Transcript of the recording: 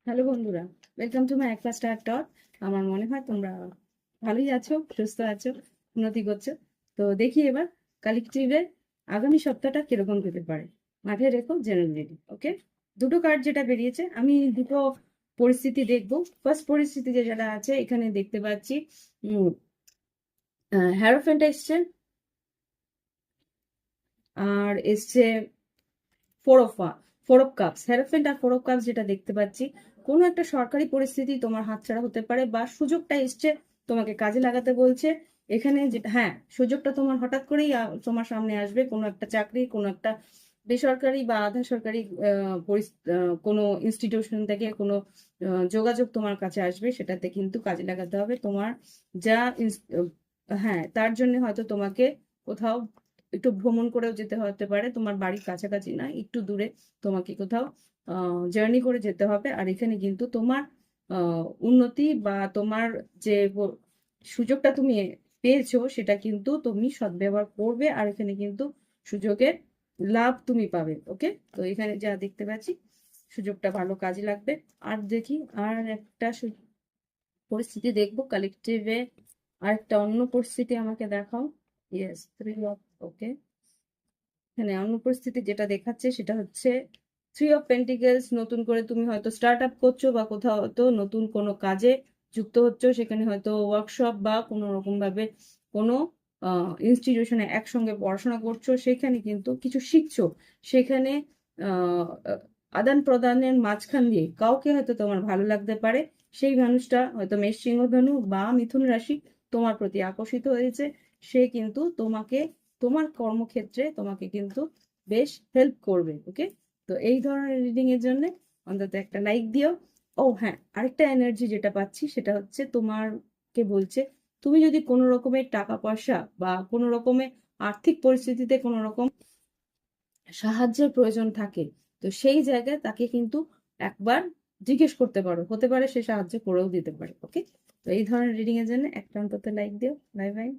Hello বন্ধুরা, welcome to my একটা star টক। আমার মনে হয় তোমরা ভালোই আছো, সুস্থ আছো, উন্নতি করছো। তো দেখি এবার কালেকটিভের আগামী সপ্তাহটা কিরকম যেতে পারে। মাঠে রেখো জেনারেলি, ওকে। দুটো কার্ড যেটা বেরিয়েছে, আমি দুটো পরিস্থিতি দেখবো। ফার্স্ট পরিস্থিতি যেটা আছে এখানে দেখতে পাচ্ছি হ্যারোফেন্ট এসছে, আর এসছে four of four of cups. Hierophant আর ফোর অফ কাপস যেটা দেখতে পাচ্ছি, কোনো একটা সরকারি পরিস্থিতি তোমার হাতছাড়া হতে পারে, বা সুযোগটা এসছে তোমাকে কাজে লাগাতে বলছে। এখানে যেটা, হ্যাঁ, সুযোগটা তোমার হঠাৎ করেই তোমার সামনে আসবে। কোনো একটা চাকরি, কোনো একটা বেসরকারি বা আধা সরকারি কোনো ইনস্টিটিউশন থেকে কোনো যোগাযোগ তোমার কাছে আসবে, সেটাতে কিন্তু কাজে লাগাতে হবে তোমার। যা হ্যাঁ, তার জন্য হয়তো তোমাকে কোথাও একটু ভ্রমণ করেও যেতে হতে পারে, তোমার বাড়ির কাছাকাছি না, একটু দূরে তোমাকে কোথাও জার্নি করে যেতে হবে। আর এখানে কিন্তু তোমার উন্নতি বা তোমার যে সুযোগটা তুমি পেয়েছো, সেটা কিন্তু তুমি সদ্ব্যবহার করবে, আর এখানে কিন্তু সুযোগের লাভ তুমি পাবে। ওকে, তো এখানে যা দেখতে পাচ্ছি সুযোগটা ভালো কাজে লাগবে। আর দেখি আর একটা পরিস্থিতি দেখবো কালেকটিভে। আর একটা অন্য পরিস্থিতি আমাকে দেখাও। ইয়েস, থ্রি অফ, ওকে। এখানে অন্য পরিস্থিতি যেটা দেখাচ্ছে সেটা হচ্ছে থ্রি অফ পেন্টিকেলস। নতুন করে তুমি হয়তো স্টার্ট আপ করছো, বা কোথাও হয়তো নতুন কোনো কাজে যুক্ত হচ্ছ, সেখানে হয়তো ওয়ার্কশপ বা কোনো রকম ভাবে কোনো ইনস্টিটিউশনে একসঙ্গে পড়াশোনা করছো, সেখানে কিন্তু কিছু শিখছো। সেখানে আহ আদান প্রদানের মাঝখান দিয়ে কাউকে হয়তো তোমার ভালো লাগতে পারে। সেই মানুষটা হয়তো মেষ, সিংহ, ধনু বা মিথুন রাশি, তোমার প্রতি আকর্ষিত হয়েছে। সে কিন্তু তোমাকে, তোমার কর্মক্ষেত্রে তোমাকে কিন্তু বেশ হেল্প করবে। ওকে, তো এই ধরনের রিডিং এর জন্য অন্তত একটা লাইক দিও। ও হ্যাঁ, আরেকটা এনার্জি যেটা পাচ্ছি সেটা হচ্ছে তোমারকে বলছে, তুমি যদি কোনো রকমের টাকা পয়সা বা কোনো রকমের আর্থিক পরিস্থিতিতে কোনো রকম সাহায্যের প্রয়োজন থাকে, তো সেই জায়গায় তাকে কিন্তু একবার জিজ্ঞেস করতে পারো, হতে পারে সে সাহায্য করেও দিতে পারে। ওকে, তো এই ধরনের রিডিং এর জন্য একটা অন্তত লাইক দিও। Bye bye.